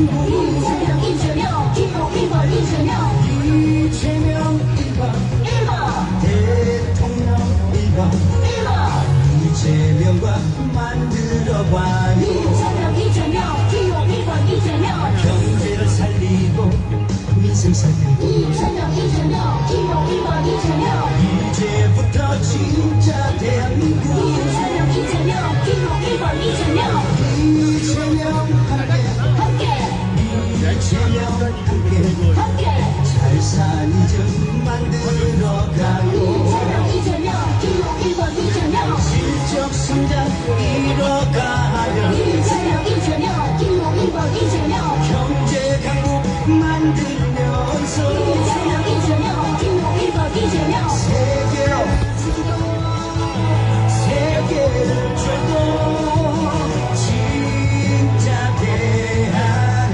이재명 기호 1번 이재명 1번 대통령 1번 이재명과 만들어봐요. 이재명 기호 1번 이재명 경제를 살리고 민생 살리고 이재명 기호 1번 이재명 이제부터 진짜 대한민국 이재명 기호 1번 이재명 함께 이재명 함께 잘 사는 집 만들어가요. 이재명 기호 1번 이재명 실적 성장 이뤄가요. 이재명 기호 1번 이재명 경제 강국 만들면서 이재명 기호 1번 이재명 세계를 쥐고 진짜 대한민국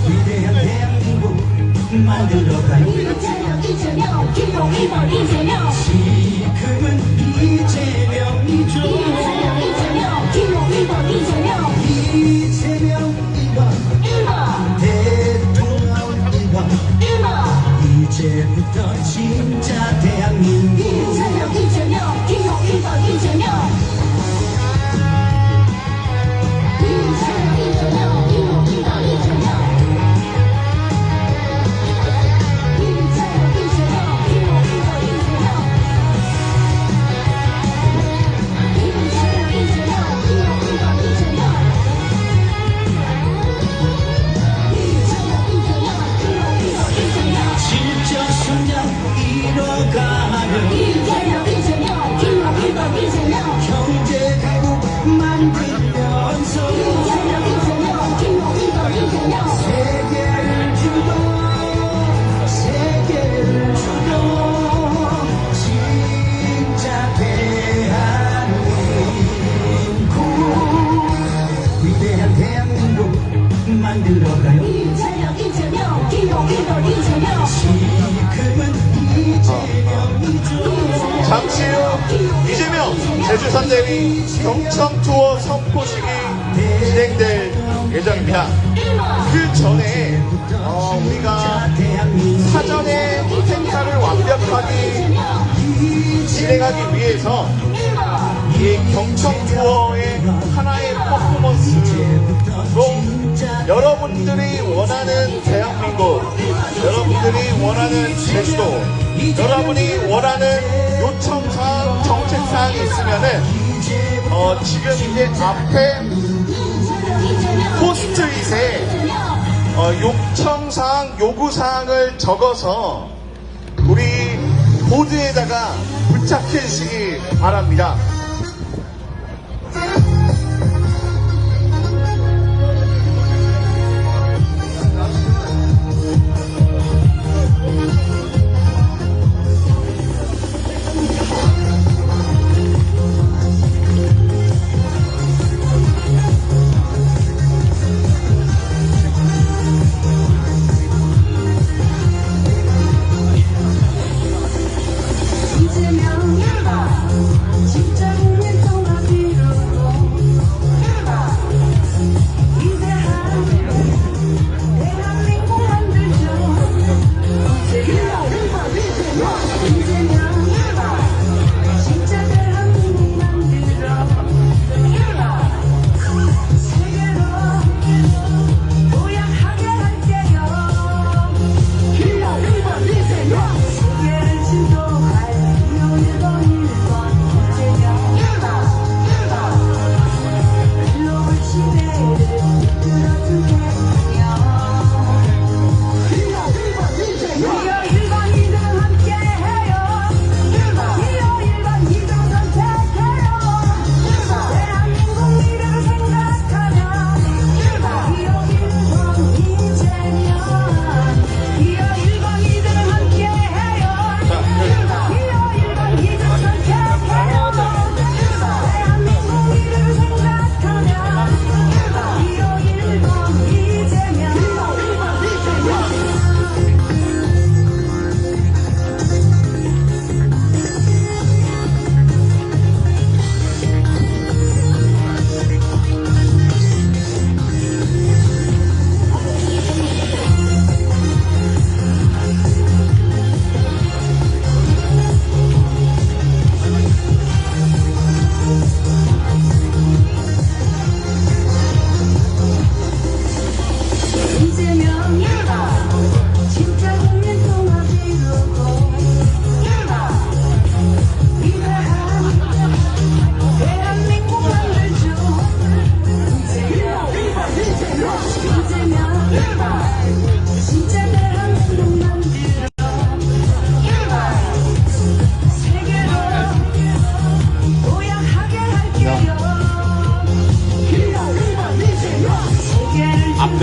위대한 대한민국 만들어가요. 이재명 기호 1번 이재명 지금은 이재명이죠. 이재명 기호 1번 이재명 이재명 1번 대통령 1번 이제부터 진짜 대한민국 이재명 기호 1번 이재명 실적 성장 이뤄가며 이재명 기호 1번 이재명 경제 강국 만들면서 이재명 기호 1번 이재명 세계를 주도 진짜 대한민국 위대한 대한민국 만들어가요. 이재명 기호 1번 이재명 지금은 이재명이죠. 잠시 후 이재명 제주3대리 경청 투어 선포식이 진행될 예정입니다. 그 전에 우리가 사전에 행사를 완벽하게 진행하기 위해서 이 경청 투어의 하나의 퍼포먼스로 여러분들이 원하는 대한민국, 여러분들이 원하는 제주도, 여러분이 원하는 요청사항, 정책사항이 있으면은 지금 이제 앞에 포스트잇에 요청사항, 요구사항을 적어서 우리 보드에다가 부착해 주시기 바랍니다. 이재명 1번 진짜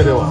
때려와.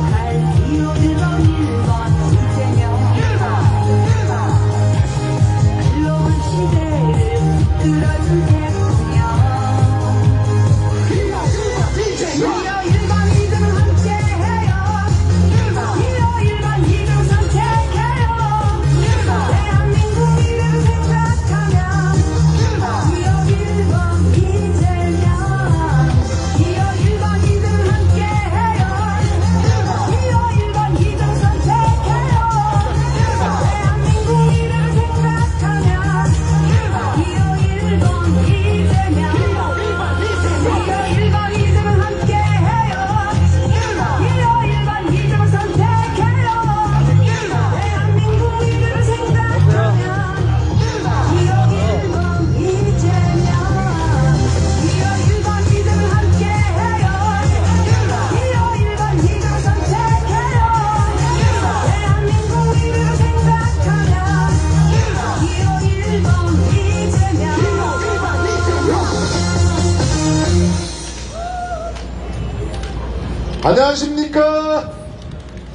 안녕하십니까?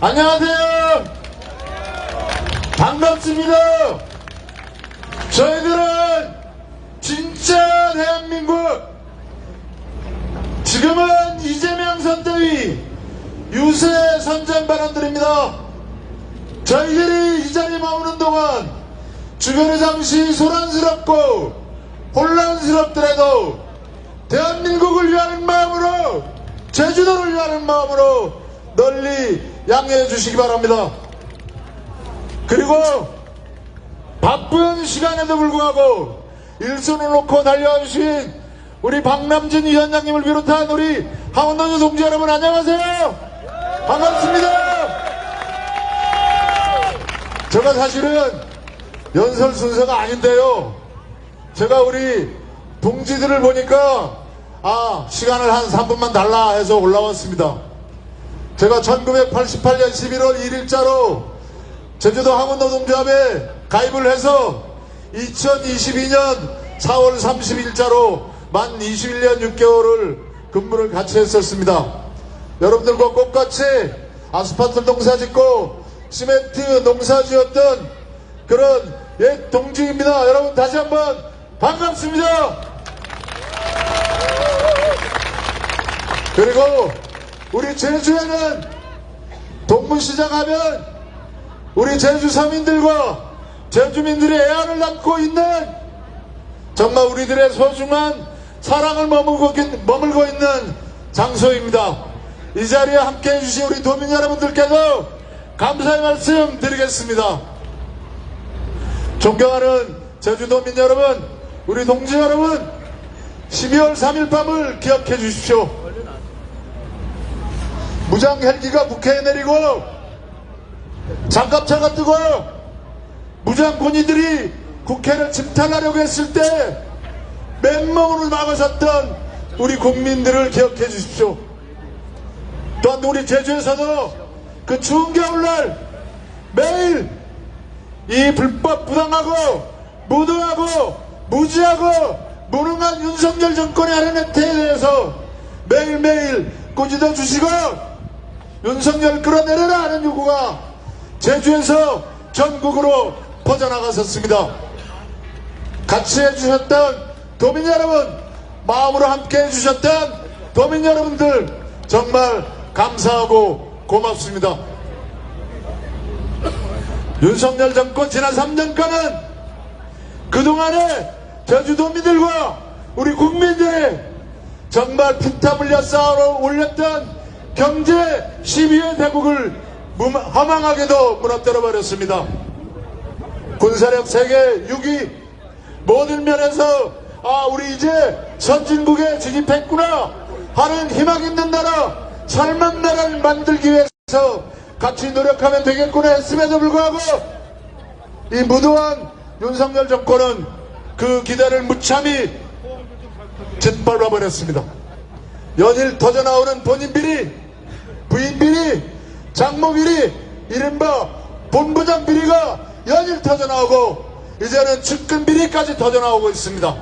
안녕하세요. 반갑습니다. 저희들은 진짜 대한민국, 지금은 이재명 선대위 유세 선전 발언들입니다. 저희들이 이 자리에 머무는 동안 주변의 잠시 소란스럽고 혼란스럽더라도 대한민국을 위하는 마음으로, 제주도를 위하는 마음으로 널리 양해해 주시기 바랍니다. 그리고 바쁜 시간에도 불구하고 일손을 놓고 달려주신 우리 박남진 위원장님을 비롯한 우리 하원노조 동지 여러분, 안녕하세요. 반갑습니다. 제가 사실은 연설 순서가 아닌데요, 제가 우리 동지들을 보니까 시간을 한 3분만 달라 해서 올라왔습니다. 제가 1988년 11월 1일자로 제주도 하원노동조합에 가입을 해서 2022년 4월 30일자로 만 21년 6개월을 근무를 같이 했었습니다. 여러분들과 똑같이 아스팔트 농사 짓고 시멘트 농사 지었던 그런 옛 동지입니다. 여러분 다시 한번 반갑습니다. 그리고 우리 제주에는 동문시장 하면 우리 제주 서민들과 제주민들의 애환을 담고 있는, 정말 우리들의 소중한 사랑을 머물고 있는 장소입니다. 이 자리에 함께해 주신 우리 도민 여러분들께도 감사의 말씀 드리겠습니다. 존경하는 제주도민 여러분, 우리 동지 여러분, 12월 3일 밤을 기억해 주십시오. 무장 헬기가 국회에 내리고 장갑차가 뜨고 무장 군인들이 국회를 침탈하려고 했을 때 맨몸으로 막아섰던 우리 국민들을 기억해 주십시오. 또한 우리 제주에서도 그 추운 겨울날 매일 이 불법 부당하고 무도하고 무지하고 무능한 윤석열 정권의 하는 혜택에 대해서 매일매일 꾸짖어 주시고 윤석열 끌어내려라 하는 요구가 제주에서 전국으로 퍼져나갔었습니다. 같이 해주셨던 도민 여러분, 마음으로 함께 해주셨던 도민 여러분들, 정말 감사하고 고맙습니다. 윤석열 정권 지난 3년간은 그동안에 제주도민들과 우리 국민들의 정말 피땀 흘려 쌓아 올렸던 경제 시비의 대국을 허망하게도 무너뜨려 버렸습니다. 군사력 세계 6위, 모든 면에서 우리 이제 선진국에 진입했구나 하는 희망 있는 나라, 삶은 나라를 만들기 위해서 같이 노력하면 되겠구나 했음에도 불구하고 이 무도한 윤석열 정권은 그 기대를 무참히 짓밟아 버렸습니다. 연일 터져나오는 본인 비리, 부인 비리, 장모 비리, 이른바 본부장 비리가 연일 터져나오고 이제는 측근 비리까지 터져나오고 있습니다.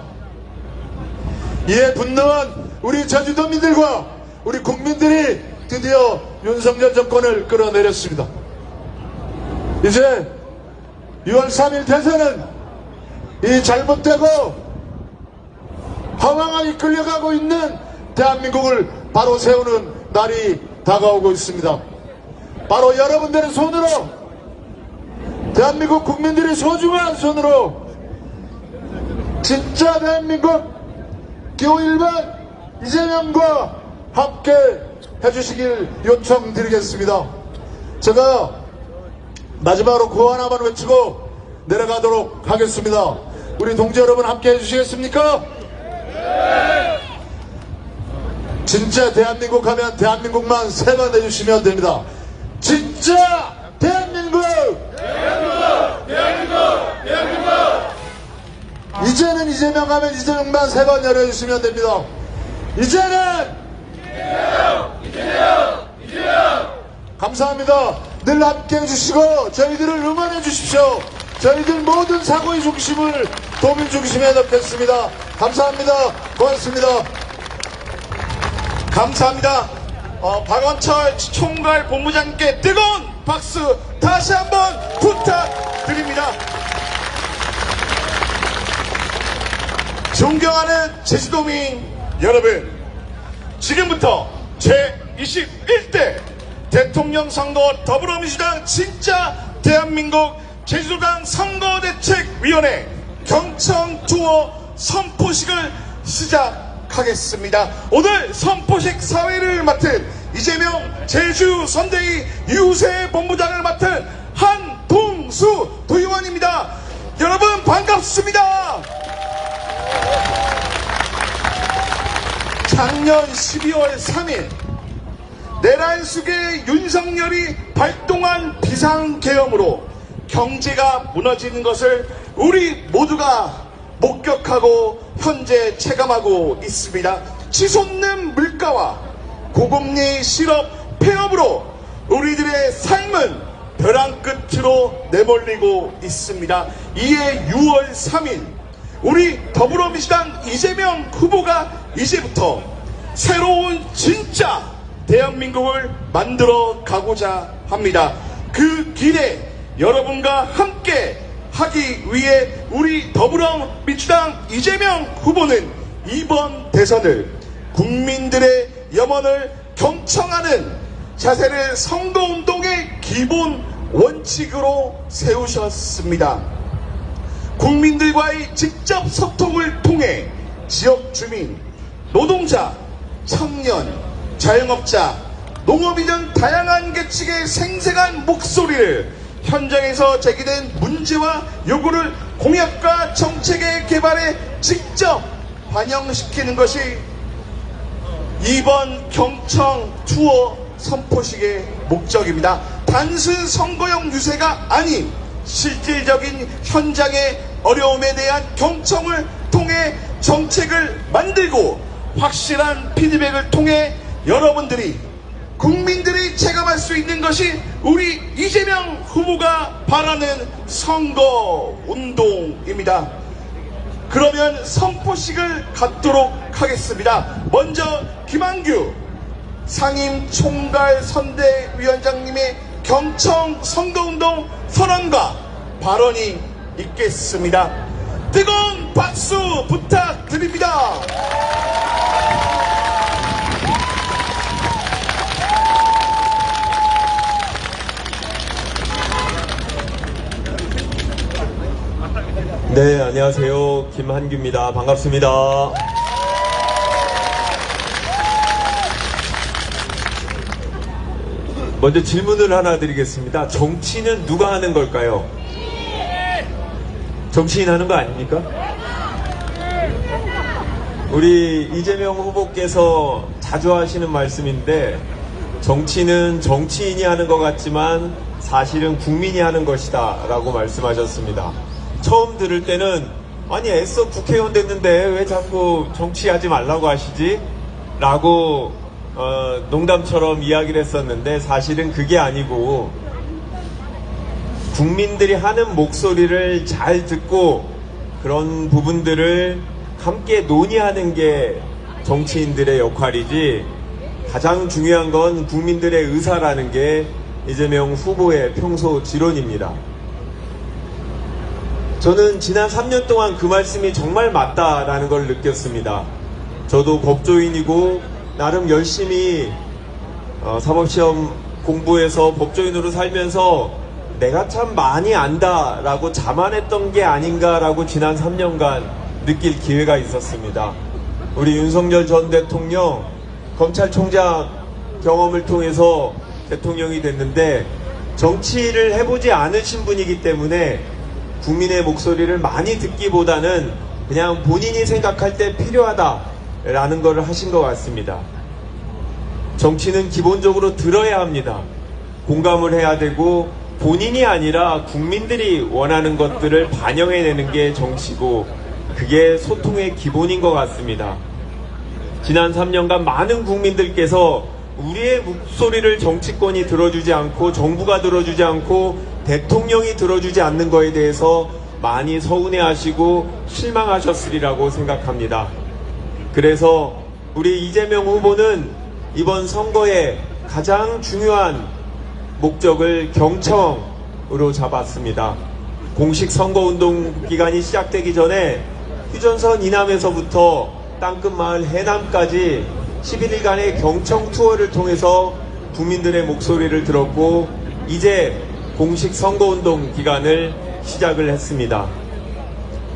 이에 분노한 우리 제주도민들과 우리 국민들이 드디어 윤석열 정권을 끌어내렸습니다. 이제 6월 3일 대선은 이 잘못되고 허망하게 끌려가고 있는 대한민국을 바로 세우는 날이 다가오고 있습니다. 바로 여러분들의 손으로, 대한민국 국민들의 소중한 손으로 진짜 대한민국 기호 1번 이재명과 함께 해주시길 요청드리겠습니다. 제가 마지막으로 구호 하나만 외치고 내려가도록 하겠습니다. 우리 동지 여러분 함께 해주시겠습니까? 진짜 대한민국 하면 대한민국만 세 번 해주시면 됩니다. 진짜 대한민국! 이제는 이재명 하면 이재명만 세 번 열어주시면 됩니다. 이제는 이재명! 감사합니다. 늘 함께 해주시고 저희들을 응원해 주십시오. 저희들 모든 사고의 중심을 도민 중심에 놓겠습니다. 감사합니다. 고맙습니다. 감사합니다. 박원철 총괄 본부장님께 뜨거운 박수 다시 한번 부탁드립니다. 존경하는 제주도민 여러분, 지금부터 제21대 대통령 선거 더불어민주당 진짜 대한민국 제주도당 선거대책위원회 경청 투어 선포식을 시작하겠습니다. 오늘 선포식 사회를 맡은 이재명 제주 선대위 유세 본부장을 맡은 한동수 도의원입니다. 여러분 반갑습니다. 작년 12월 3일 내란 속에 윤석열이 발동한 비상계엄으로 경제가 무너지는 것을 우리 모두가 목격하고 현재 체감하고 있습니다. 치솟는 물가와 고금리 실업 폐업으로 우리들의 삶은 벼랑 끝으로 내몰리고 있습니다. 이에 6월 3일 우리 더불어민주당 이재명 후보가 이제부터 새로운 진짜 대한민국을 만들어 가고자 합니다. 그 길에 여러분과 함께 하기 위해 우리 더불어민주당 이재명 후보는 이번 대선을 국민들의 염원을 경청하는 자세를 선거운동의 기본 원칙으로 세우셨습니다. 국민들과의 직접 소통을 통해 지역 주민, 노동자, 청년, 자영업자, 농업인 등 다양한 계층의 생생한 목소리를 현장에서 제기된 문제와 요구를 공약과 정책의 개발에 직접 반영시키는 것이 이번 경청 투어 선포식의 목적입니다. 단순 선거용 유세가 아닌 실질적인 현장의 어려움에 대한 경청을 통해 정책을 만들고 확실한 피드백을 통해 여러분들이 국민들이 체감할 수 있는 것이 우리 이재명 후보가 바라는 선거운동입니다. 그러면 선포식을 갖도록 하겠습니다. 먼저 김한규 상임 총괄선대위원장님의 경청 선거운동 선언과 발언이 있겠습니다. 뜨거운 박수 부탁드립니다. 네, 안녕하세요. 김한규입니다. 반갑습니다. 먼저 질문을 하나 드리겠습니다. 정치는 누가 하는 걸까요? 정치인 하는 거 아닙니까? 우리 이재명 후보께서 자주 하시는 말씀인데, 정치는 정치인이 하는 것 같지만 사실은 국민이 하는 것이다 라고 말씀하셨습니다. 처음 들을 때는 아니 애써 국회의원 됐는데 왜 자꾸 정치하지 말라고 하시지? 라고 농담처럼 이야기를 했었는데, 사실은 그게 아니고 국민들이 하는 목소리를 잘 듣고 그런 부분들을 함께 논의하는 게 정치인들의 역할이지, 가장 중요한 건 국민들의 의사라는 게 이재명 후보의 평소 지론입니다. 저는 지난 3년 동안 그 말씀이 정말 맞다라는 걸 느꼈습니다. 저도 법조인이고 나름 열심히 사법시험 공부해서 법조인으로 살면서 내가 참 많이 안다라고 자만했던 게 아닌가라고 지난 3년간 느낄 기회가 있었습니다. 우리 윤석열 전 대통령 검찰총장 경험을 통해서 대통령이 됐는데 정치를 해보지 않으신 분이기 때문에 국민의 목소리를 많이 듣기보다는 그냥 본인이 생각할 때 필요하다라는 걸 하신 것 같습니다. 정치는 기본적으로 들어야 합니다. 공감을 해야 되고 본인이 아니라 국민들이 원하는 것들을 반영해내는 게 정치고 그게 소통의 기본인 것 같습니다. 지난 3년간 많은 국민들께서 우리의 목소리를 정치권이 들어주지 않고 정부가 들어주지 않고 대통령이 들어주지 않는 거에 대해서 많이 서운해하시고 실망하셨으리라고 생각합니다. 그래서 우리 이재명 후보는 이번 선거의 가장 중요한 목적을 경청으로 잡았습니다. 공식 선거운동 기간이 시작되기 전에 휴전선 이남에서부터 땅끝마을 해남까지 11일간의 경청 투어를 통해서 국민들의 목소리를 들었고 이제 공식 선거운동 기간을 시작을 했습니다.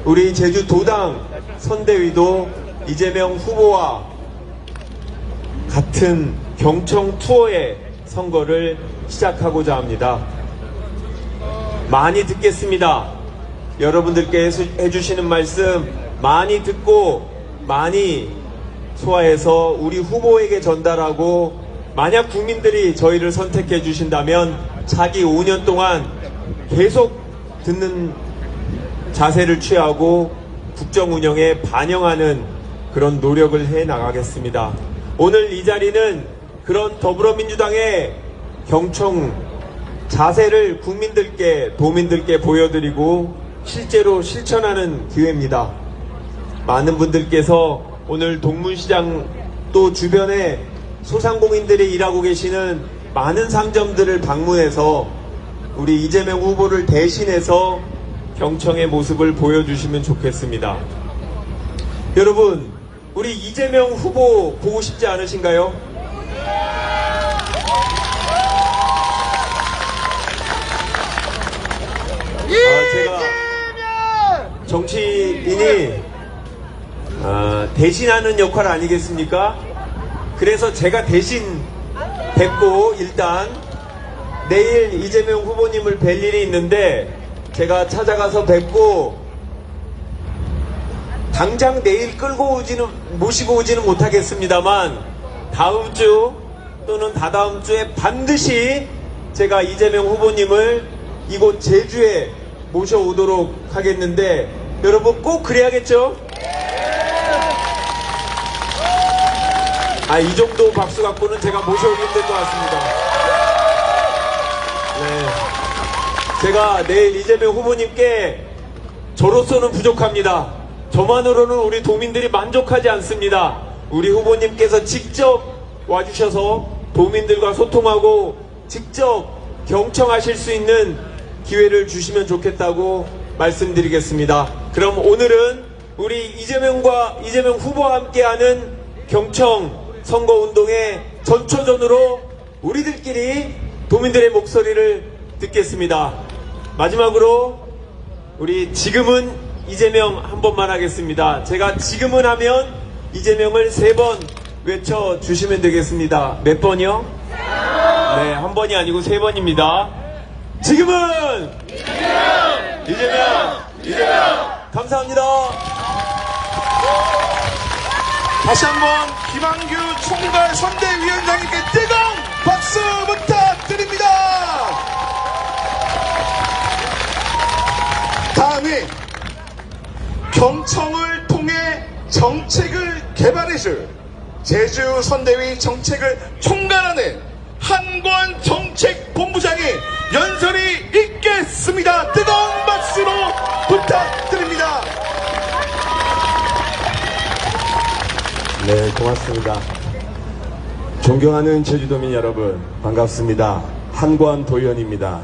우리 제주 도당 선대위도 이재명 후보와 같은 경청 투어의 선거를 시작하고자 합니다. 많이 듣겠습니다. 여러분들께 해주시는 말씀 많이 듣고 많이 소화해서 우리 후보에게 전달하고 만약 국민들이 저희를 선택해 주신다면 차기 5년 동안 계속 듣는 자세를 취하고 국정 운영에 반영하는 그런 노력을 해 나가겠습니다. 오늘 이 자리는 그런 더불어민주당의 경청 자세를 국민들께 도민들께 보여드리고 실제로 실천하는 기회입니다. 많은 분들께서 오늘 동문시장 또 주변에 소상공인들이 일하고 계시는 많은 상점들을 방문해서 우리 이재명 후보를 대신해서 경청의 모습을 보여주시면 좋겠습니다. 여러분, 우리 이재명 후보 보고 싶지 않으신가요? 제가 정치인이 대신하는 역할 아니겠습니까? 그래서 제가 대신 뵙고 일단 내일 이재명 후보님을 뵐 일이 있는데 제가 찾아가서 뵙고 당장 내일 모시고 오지는 못하겠습니다만 다음 주 또는 다다음 주에 반드시 제가 이재명 후보님을 이곳 제주에 모셔오도록 하겠는데 여러분 꼭 그래야겠죠? 이 정도 박수 갖고는 제가 모셔오기 힘들 것 같습니다. 네. 제가 내일 이재명 후보님께 저로서는 부족합니다. 저만으로는 우리 도민들이 만족하지 않습니다. 우리 후보님께서 직접 와주셔서 도민들과 소통하고 직접 경청하실 수 있는 기회를 주시면 좋겠다고 말씀드리겠습니다. 그럼 오늘은 우리 이재명 후보와 함께하는 경청 선거운동의 전초전으로 우리들끼리 도민들의 목소리를 듣겠습니다. 마지막으로 우리 지금은 이재명 한 번만 하겠습니다. 제가 지금은 하면 이재명을 3번 외쳐주시면 되겠습니다. 몇 번이요? 네, 한 번이 아니고 3번입니다. 지금은 이재명 감사합니다. 다시 한번 김한규 총괄 선대위원장님께 뜨거운 박수 부탁드립니다. 다음에 경청을 통해 정책을 개발해줄 제주 선대위 정책을 총괄하는 한권 정책본부장이 연설이 있겠습니다. 뜨거운 박수로 부탁드립니다. 네, 고맙습니다. 존경하는 제주도민 여러분, 반갑습니다. 한권 도의원입니다.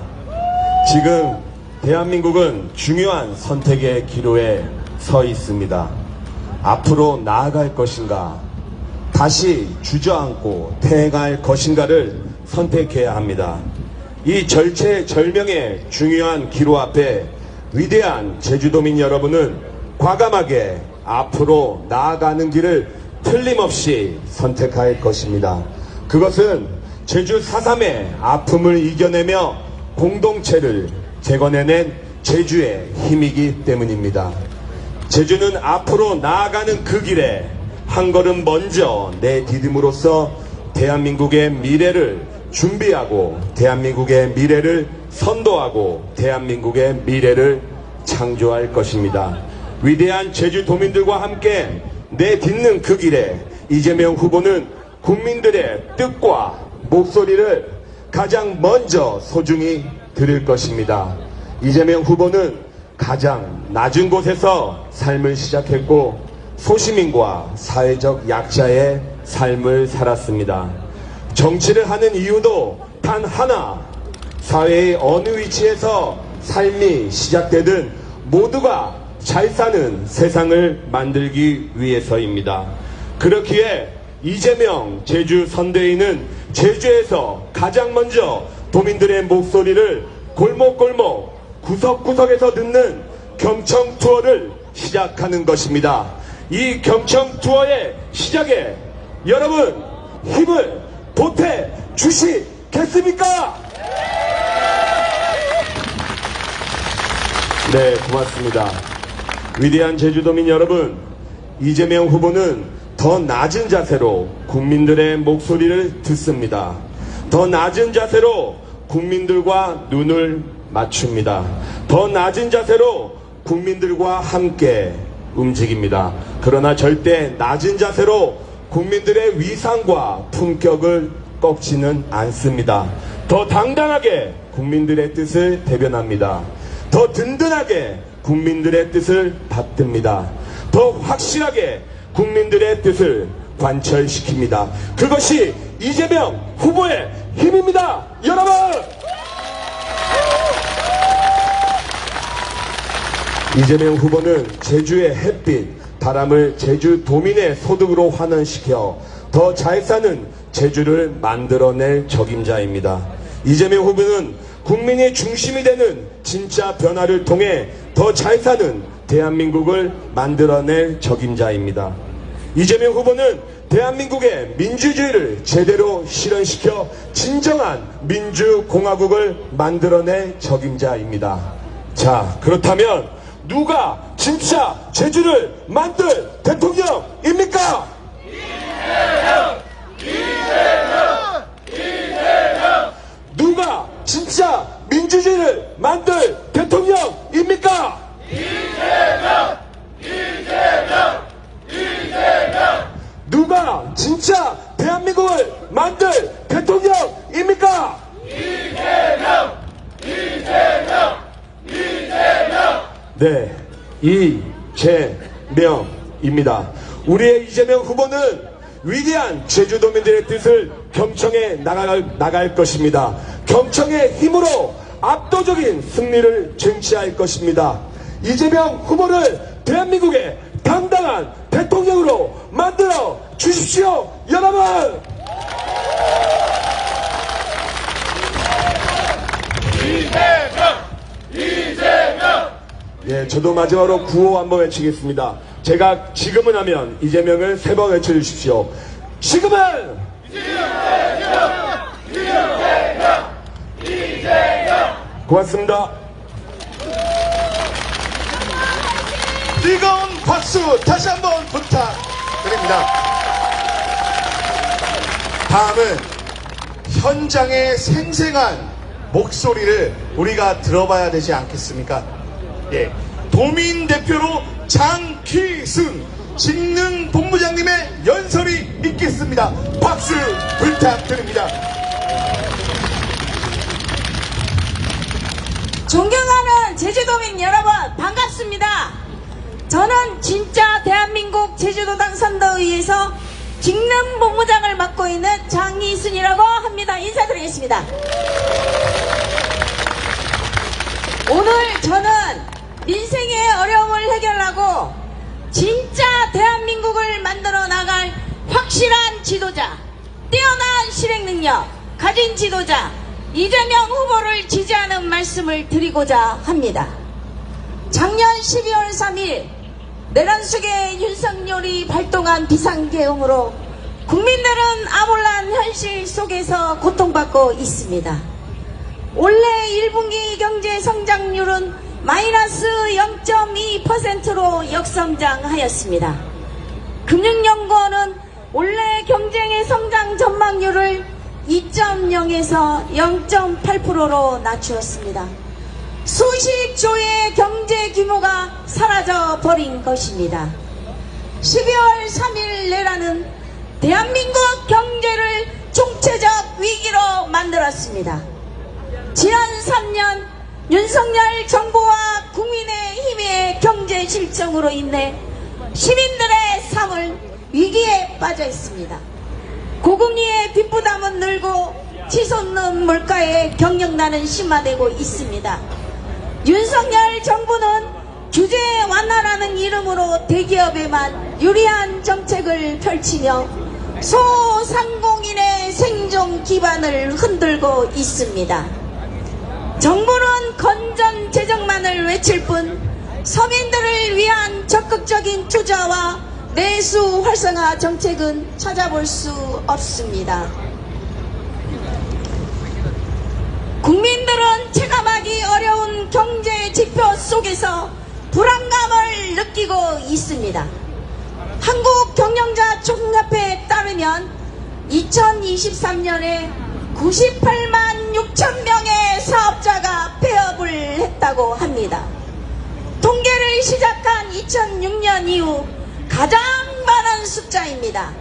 지금 대한민국은 중요한 선택의 기로에 서 있습니다. 앞으로 나아갈 것인가, 다시 주저앉고 퇴행할 것인가를 선택해야 합니다. 이 절체절명의 중요한 기로 앞에 위대한 제주도민 여러분은 과감하게 앞으로 나아가는 길을 틀림없이 선택할 것입니다. 그것은 제주 4.3의 아픔을 이겨내며 공동체를 재건해낸 제주의 힘이기 때문입니다. 제주는 앞으로 나아가는 그 길에 한 걸음 먼저 내디딤으로써 대한민국의 미래를 준비하고 대한민국의 미래를 선도하고 대한민국의 미래를 창조할 것입니다. 위대한 제주도민들과 함께 내딛는 그 길에 이재명 후보는 국민들의 뜻과 목소리를 가장 먼저 소중히 들을 것입니다. 이재명 후보는 가장 낮은 곳에서 삶을 시작했고 소시민과 사회적 약자의 삶을 살았습니다. 정치를 하는 이유도 단 하나, 사회의 어느 위치에서 삶이 시작되든 모두가 잘 사는 세상을 만들기 위해서입니다. 그렇기에 이재명 제주 선대위는 제주에서 가장 먼저 도민들의 목소리를 골목골목 구석구석에서 듣는 경청 투어를 시작하는 것입니다. 이 경청 투어의 시작에 여러분 힘을 보태 주시겠습니까? 네, 고맙습니다. 위대한 제주도민 여러분, 이재명 후보는 더 낮은 자세로 국민들의 목소리를 듣습니다. 더 낮은 자세로 국민들과 눈을 맞춥니다. 더 낮은 자세로 국민들과 함께 움직입니다. 그러나 절대 낮은 자세로 국민들의 위상과 품격을 꺾지는 않습니다. 더 당당하게 국민들의 뜻을 대변합니다. 더 든든하게 국민들의 뜻을 받듭니다. 더 확실하게 국민들의 뜻을 관철시킵니다. 그것이 이재명 후보의 힘입니다. 여러분! 이재명 후보는 제주의 햇빛, 바람을 제주도민의 소득으로 환원시켜 더 잘 사는 제주를 만들어낼 적임자입니다. 이재명 후보는 국민이 중심이 되는 진짜 변화를 통해 더 잘 사는 대한민국을 만들어낼 적임자입니다. 이재명 후보는 대한민국의 민주주의를 제대로 실현시켜 진정한 민주공화국을 만들어낼 적임자입니다. 자, 그렇다면 누가 진짜 제주를 만들 대통령입니까? 누가 진짜 민주주의를 만들 대통령입니까? 누가 진짜 대한민국을 만들 대통령입니까? 네, 이재명입니다. 우리의 이재명 후보는 위대한 제주도민들의 뜻을 경청해 나갈 것입니다. 경청의 힘으로 압도적인 승리를 쟁취할 것입니다. 이재명 후보를 대한민국의 당당한 대통령으로 만들어 주십시오, 여러분! 예, 저도 마지막으로 구호 한번 외치겠습니다. 제가 지금은 하면 이재명을 3번 외쳐주십시오. 지금은! 고맙습니다. 뜨거운 박수 다시 한번 부탁드립니다. 다음은 현장의 생생한 목소리를 우리가 들어봐야 되지 않겠습니까? 예, 도민 대표로 장기승 직능본부장님의 연설이 있겠습니다. 박수 부탁드립니다. 존경하는 제주도민 여러분, 반갑습니다. 저는 진짜 대한민국 제주도당 선거의회에서 직능 본부장을 맡고 있는 장희순이라고 합니다. 인사드리겠습니다. 오늘 저는 민생의 어려움을 해결하고 진짜 대한민국을 만들어 나갈 확실한 지도자, 뛰어난 실행 능력 가진 지도자 이재명 후보를 지지하는 말씀을 드리고자 합니다. 작년 12월 3일 내란 속에 윤석열이 발동한 비상계엄으로 국민들은 암울한 현실 속에서 고통받고 있습니다. 올해 1분기 경제 성장률은 마이너스 0.2%로 역성장하였습니다. 금융연구원은 올해 경쟁의 성장 전망률을 2.0에서 0.8%로 낮추었습니다. 수십 조의 경제 규모가 사라져 버린 것입니다. 12월 3일 내란은 대한민국 경제를 총체적 위기로 만들었습니다. 지난 3년 윤석열 정부와 국민의힘의 경제 실정으로 인해 시민들의 삶은 위기에 빠져 있습니다. 고금리의 빚부담은 늘고 치솟는 물가의 경력난은 심화되고 있습니다. 윤석열 정부는 규제 완화라는 이름으로 대기업에만 유리한 정책을 펼치며 소상공인의 생존 기반을 흔들고 있습니다. 정부는 건전 재정만을 외칠 뿐 서민들을 위한 적극적인 투자와 내수 활성화 정책은 찾아볼 수 없습니다. 국민들은 체감하기 어려운 경제 지표 속에서 불안감을 느끼고 있습니다. 한국경영자 총협회에 따르면 2023년에 98만 6천 명의 사업자가 폐업을 했다고 합니다. 통계를 시작한 2006년 이후 가장 많은 숫자입니다.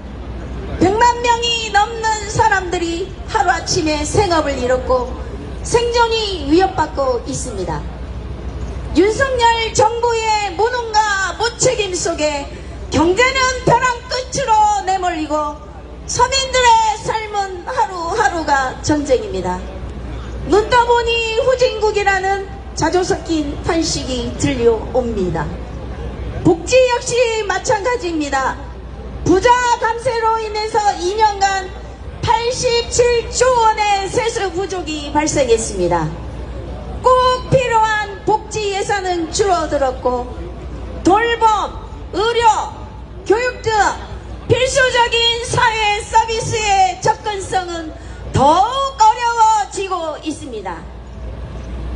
100만 명이 넘는 사람들이 하루아침에 생업을 잃었고 생존이 위협받고 있습니다. 윤석열 정부의 무능과 무책임 속에 경제는 벼랑 끝으로 내몰리고 서민들의 삶은 하루하루가 전쟁입니다. 눈 떠보니 후진국이라는 자조 섞인 탄식이 들려옵니다. 복지 역시 마찬가지입니다. 부자 감세로 인해서 2년간 87조 원의 세수 부족이 발생했습니다. 꼭 필요한 복지 예산은 줄어들었고 돌봄, 의료, 교육 등 필수적인 사회 서비스의 접근성은 더욱 어려워지고 있습니다.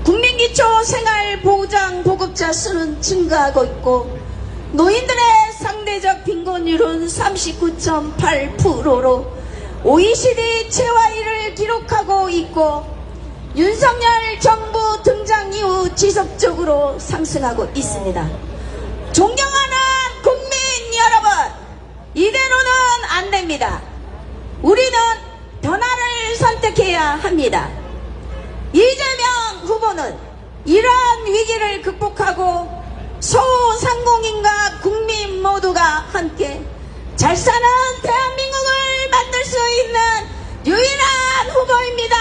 국민기초 생활보장 보급자 수는 증가하고 있고 노인들의 상대적 빈곤율은 39.8%로 OECD 최하 1위를 기록하고 있고 윤석열 정부 등장 이후 지속적으로 상승하고 있습니다. 존경하는 국민 여러분, 이대로는 안 됩니다. 우리는 변화를 선택해야 합니다. 이재명 후보는 이러한 위기를 극복하고 소상공인과 국민 모두가 함께 잘 사는 대한민국을 만들 수 있는 유일한 후보입니다.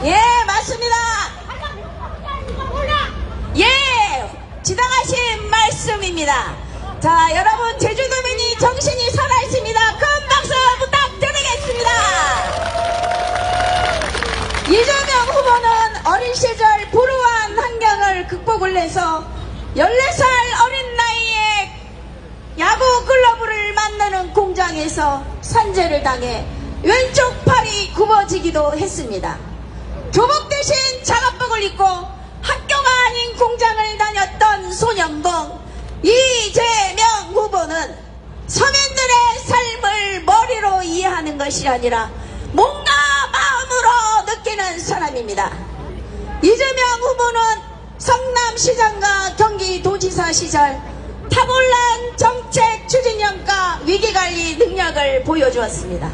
예, 맞습니다. 예, 지당하신 말씀입니다. 자, 여러분, 제주도민이 정신이 살아있습니다. 큰 박수 부탁드리겠습니다. 이재명 후보는 어린 시절 불우한 환경을 극복을 해서 14살 어린 나이에 야구 글러브를 만드는 공장에서 산재를 당해 왼쪽 팔이 굽어지기도 했습니다. 교복 대신 작업복을 입고 학교가 아닌 공장을 다녔던 소년봉 이재명 후보는 서민들의 삶을 머리로 이해하는 것이 아니라 몸과 마음으로 느끼는 사람입니다. 이재명 후보는 성남시장과 경기도지사 시절 탈 탁월한 정책 추진력과 위기관리 능력을 보여주었습니다.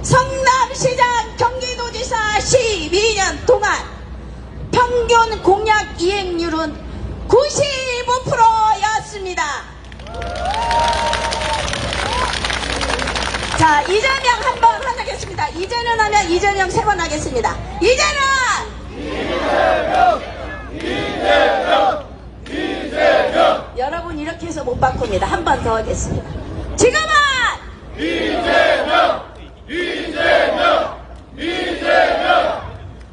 성남시장 경기도지사 12년 동안 평균 공약 이행률은 95%였습니다. 자, 이재명 한 번 하겠습니다. 이재명 하면 이재명 3번 하겠습니다. 이재명! 여러분 이렇게 해서 못 바꿉니다. 한 번 더 하겠습니다. 지금은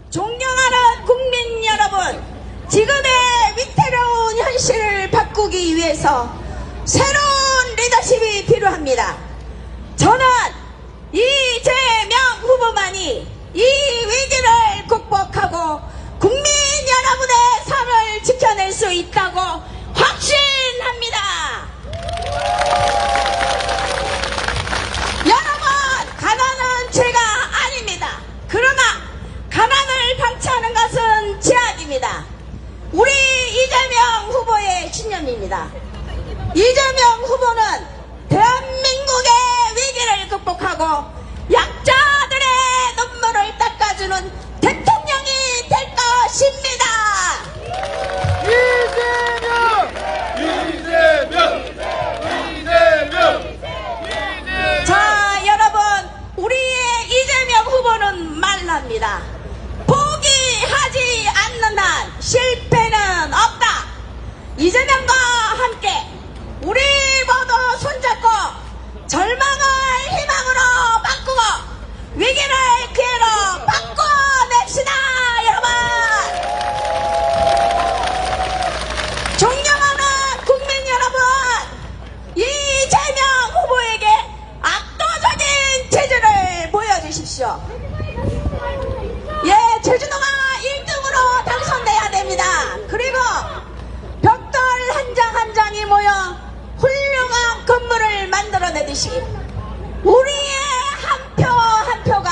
존경하는 국민 여러분, 지금의 위태로운 현실을 바꾸기 위해서 새로운 리더십이 필요합니다. 저는 이재명 후보만이 이 위기를 극복하고 국민 여러분의 삶을 지켜낼 수 있다고 확신합니다. 여러분, 가난은 죄가 아닙니다. 그러나 가난을 방치하는 것은 제약입니다. 우리 이재명 후보의 신념입니다. 이재명 후보는 대한민국의 위기를 극복하고 약자들의 눈물을 닦아주는 대통령이 될 것입니다. 자, 여러분, 우리의 이재명 후보는 말합니다. 포기하지 않는 한 실패는 없다. 이재명과 함께 우리 모두 손잡고 절망을 희망으로 바꾸고 위기를 기회로 바꿔냅시다. 여러분, 존경하는 국민 여러분, 이재명 후보에게 압도적인 재주를 보여주십시오. 예, 제주도가 1등으로 당선돼야 됩니다. 그리고 벽돌 한 장 한 장이 모여 훌륭한 건물을 만들어내듯이 우리의 한 표 한 표가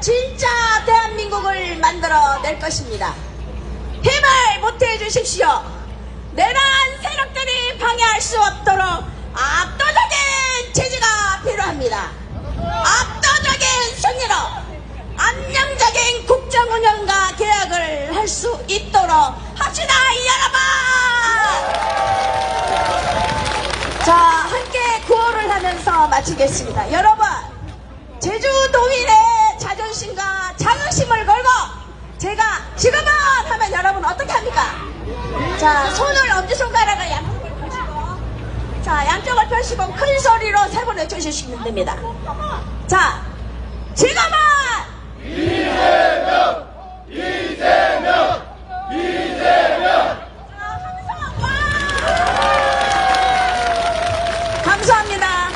진짜 대한민국을 만들어낼 것입니다. 힘을 보태해 주십시오. 내란 세력들이 방해할 수 없도록 압도적인 지지가 필요합니다. 압도적인 승리로 안정적인 국정 운영과 계약을 할 수 있도록 합시다, 여러분! 자, 함께 구호를 하면서 마치겠습니다. 여러분, 제주도민의 자존심과 자긍심을 걸고 제가 지금은 하면 여러분 어떻게 합니까? 자, 손을 엄지손가락을 양쪽을 펴시고, 자, 양쪽을 펴시고 큰 소리로 3번 외쳐주시면 됩니다. 자, 지금은 감사합니다.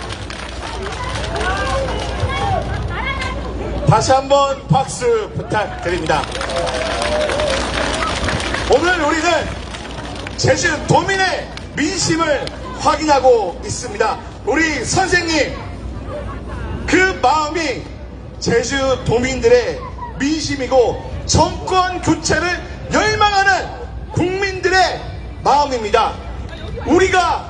다시 한번 박수 부탁드립니다. 오늘 우리는 제주도민의 민심을 확인하고 있습니다. 우리 선생님, 그 마음이 제주도민들의 민심이고 정권 교체를 열망하는 국민들의 마음입니다. 우리가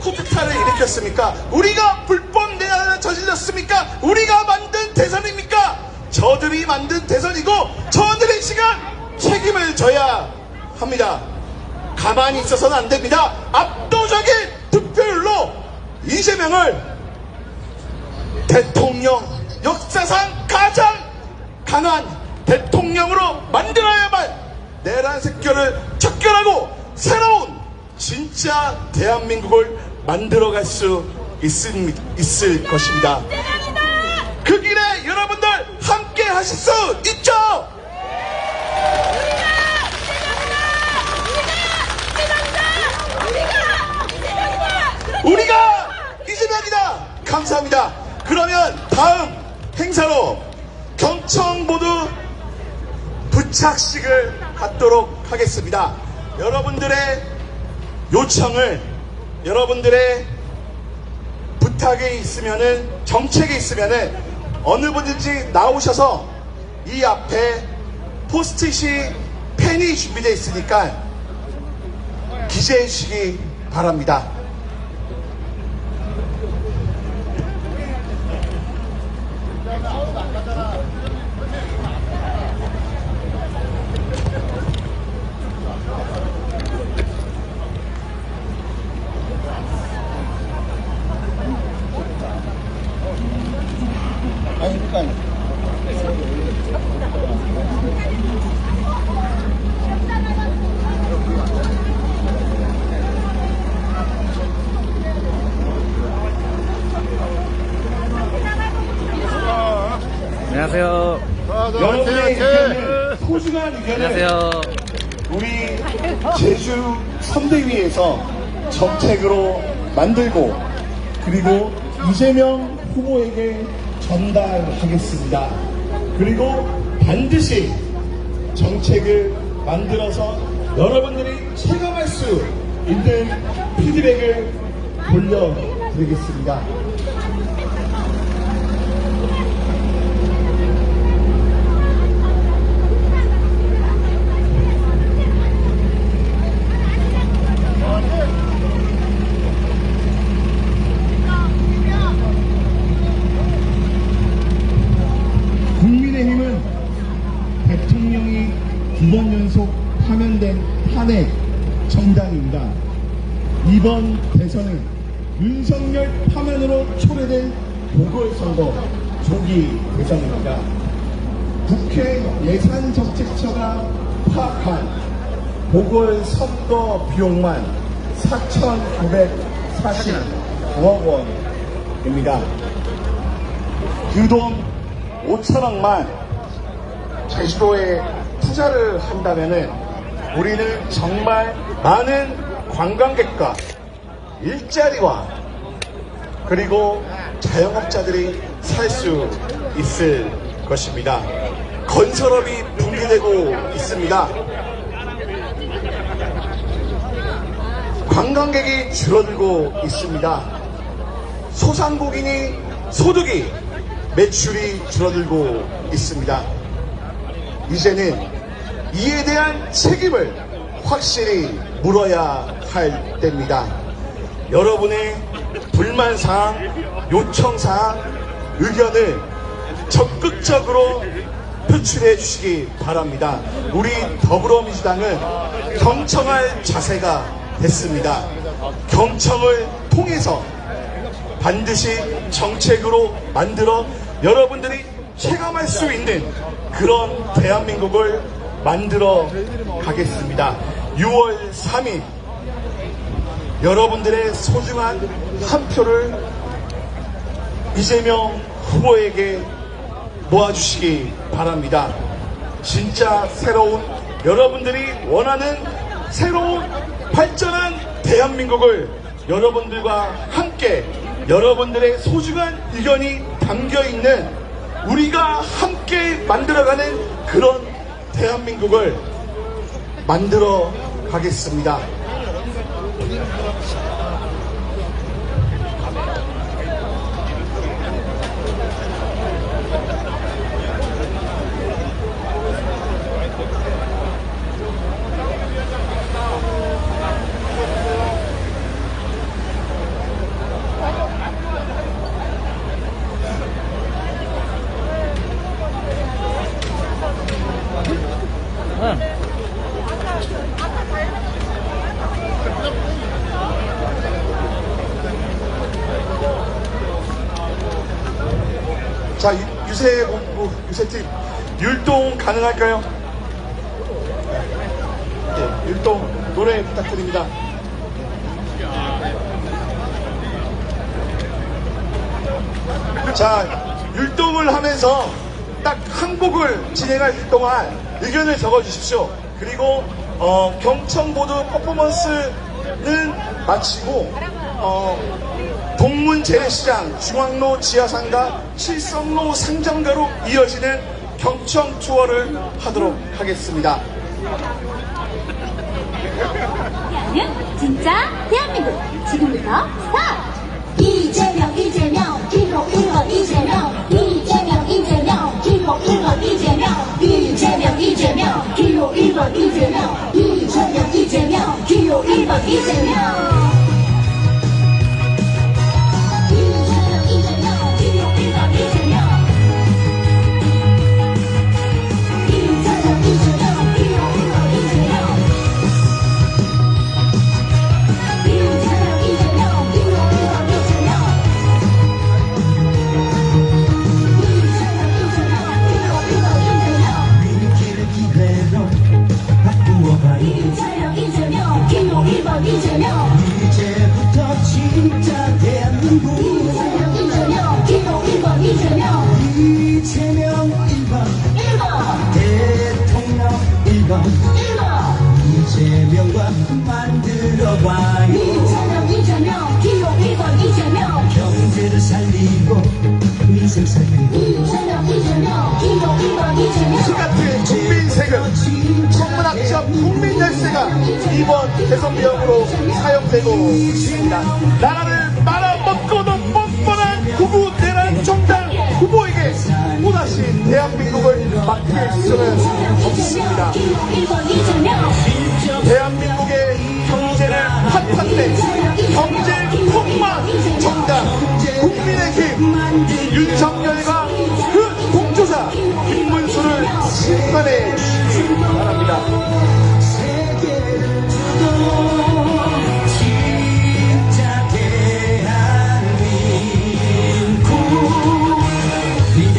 쿠데타를 일으켰습니까? 우리가 불법 내란을 저질렀습니까? 우리가 만든 대선입니까? 저들이 만든 대선이고 저들의 시간 책임을 져야 합니다. 가만히 있어서는 안 됩니다. 압도적인 득표율로 이재명을 대통령, 역사상 가장 강한 대통령으로 만들어야만 내란 색결을 척결하고 새로운 진짜 대한민국을 만들어갈 수 있을 것입니다. 그 길에 여러분들 함께 하실 수 있죠? 우리가 이재명이다. 감사합니다. 그러면 다음 행사로 경청 모두 부착식을 갖도록 하겠습니다. 여러분들의 요청을, 여러분들의 부탁이 있으면은, 정책이 있으면은 어느 분든지 나오셔서 이 앞에 포스트잇이 펜이 준비되어 있으니까 기재해 주시기 바랍니다. 안녕하세요. 여러분의 의견을, 소중한 의견을 안녕하세요. 우리 제주 선대위에서 정책으로 만들고 그리고 이재명 후보에게 전달하겠습니다. 그리고 반드시 정책을 만들어서 여러분들이 체감할 수 있는 피드백을 돌려드리겠습니다. 국민의힘은 대통령이 2번 연속 파면된 탄핵 정당입니다. 이번 대선은 윤석열 파면으로 초래된 보궐선거 조기 대선입니다. 국회 예산정책처가 파악한 보궐선거 비용만 4,949억 원입니다. 그 돈 5천억만 제주도에 투자를 한다면은 우리는 정말 많은 관광객과 일자리와 그리고 자영업자들이 살 수 있을 것입니다. 건설업이 붕괴되고 있습니다. 관광객이 줄어들고 있습니다. 소상공인이 소득이 매출이 줄어들고 있습니다. 이제는 이에 대한 책임을 확실히 물어야 할 때입니다. 여러분의 불만사항, 요청사항, 의견을 적극적으로 표출해 주시기 바랍니다. 우리 더불어민주당은 경청할 자세가 됐습니다. 경청을 통해서 반드시 정책으로 만들어 여러분들이 체감할 수 있는 그런 대한민국을 만들어 가겠습니다. 6월 3일 여러분들의 소중한 한 표를 이재명 후보에게 모아주시기 바랍니다. 진짜 새로운 여러분들이 원하는 새로운 발전한 대한민국을 여러분들과 함께 여러분들의 소중한 의견이 담겨있는 우리가 함께 만들어가는 그런 대한민국을 만들어 가겠습니다. 자, 유세본부, 유세팀, 율동 가능할까요? 네, 율동 노래 부탁드립니다. 자, 율동을 하면서 딱 한 곡을 진행할 동안 의견을 적어주십시오. 그리고 경청보드 퍼포먼스는 마치고 동문 재래시장, 중앙로 지하상가, 칠성로 상점가로 이어지는 경청 투어를 하도록 하겠습니다. 는 진짜 대한민국 지금부터 스타트! 이재명 이재명 기호 1번 이재명 이재명 이재명 기호 1번 이재명 이재명 이재명 기호 1번 이재명 이재명 이재명 기호 1번 이재명 위기를 기회로 바꾸어봐요. 이재명 기호 1번 이재명 만들어봐요. 이재명 기호 1번 이재명 경제를 살리고 민생 살리고 이재명 기호 1번 이재명 같은 국민 세금, 천문학적 국민 열세가 이번 대선 비용으로 사용되고 있습니다. 나라를 말아먹고도 뻔뻔한 구구 대란 정당 후보에게 또다시 대한민국을 맡길 수는 없습니다. 기호 1번 이재명 대한민국의 경제를 한판내 경제 폭망 정당 국민의힘 윤석열과 그 동조사 김문수를 심판해 주시기 바랍니다. 세계를 두고 진짜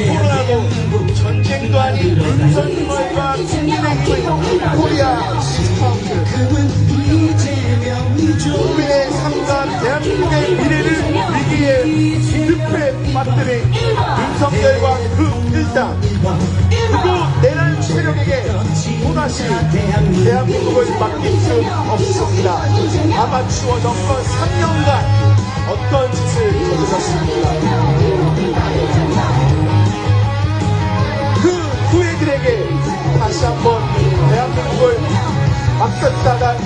코로나도 전쟁도 아닌 윤석열과 국민의힘의 코리아 스타트 국민의 삶과 대한민국의 미래를 위기에 늪에 빠뜨린 윤석열과 그 일당 그리고 내란 세력에게 또다시 대한민국을 맡길 수 없습니다. 아마추어 정권 3년간 어떤 짓을 저지르셨습니까? 그 후예들에게 다시 한번 대한민국을 맡겼다간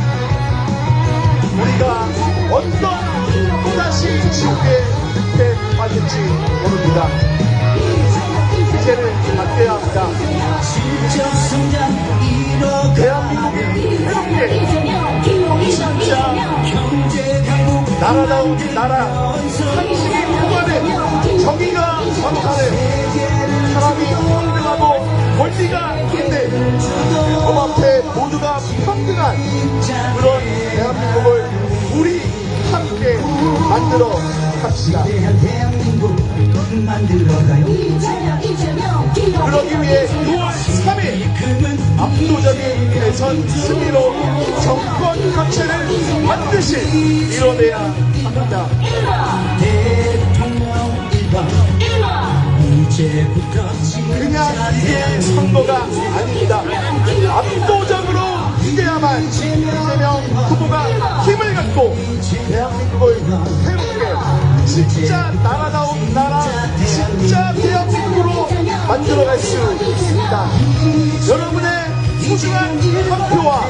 우리가 어떤 또다시 지옥의 늪에 빠질지 모릅니다. 이제는 바뀌어야 합니다. 대한민국이 새롭게 진짜 나라다운 나라 상식이 부과된 정의가 선포하는 사람이 평등하고 권리가 있는 법 앞에 모두가 평등한 그런 대한민국을 우리 함께 만들어 갑시다. 대한민국 만들어가요. 그러기 위해 6월 3일 압도적인 대선 승리로 정권 교체를 반드시 이뤄내야 합니다. 대통령 1번 이제부터 그냥 이게 선거가 아닙니다. 압도적으로 이겨야만 이재명 후보가 힘을 갖고 대한민국을 새롭게 진짜 나라다운 나라 진짜 대한민국으로 만들어갈 수 있습니다. 여러분의 소중한 한 표와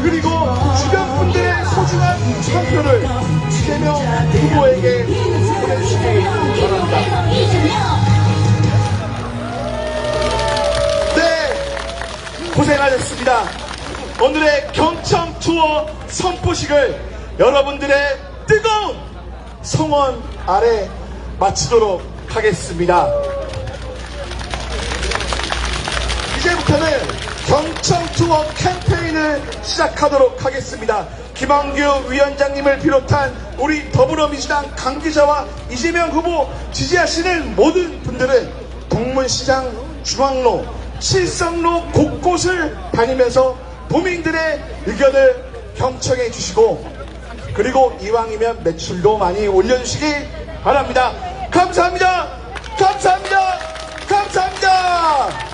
그리고 주변 분들의 소중한 한 표를 이재명 후보에게 보내주시기 바랍니다. 네, 고생하셨습니다. 오늘의 경청 투어 선포식을 여러분들의 뜨거운 성원 아래 마치도록 하겠습니다. 이제부터는 경청 투어 캠페인을 시작하도록 하겠습니다. 김한규 위원장님을 비롯한 우리 더불어민주당 관계자와 이재명 후보 지지하시는 모든 분들은 동문시장 중앙로, 칠성로 곳곳을 다니면서 도민들의 의견을 경청해 주시고 그리고 이왕이면 매출도 많이 올려주시기 바랍니다. 감사합니다. 감사합니다. 감사합니다.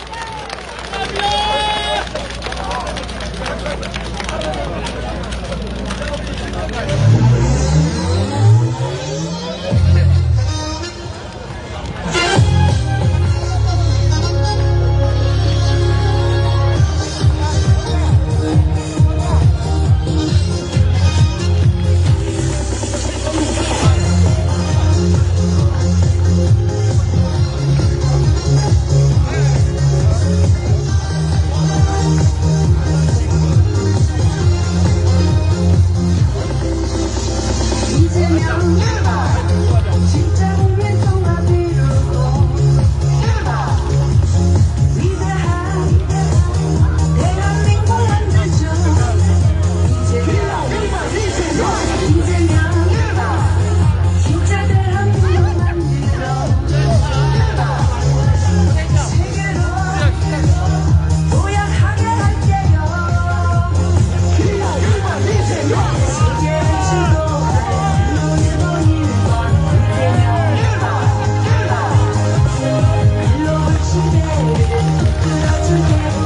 Together.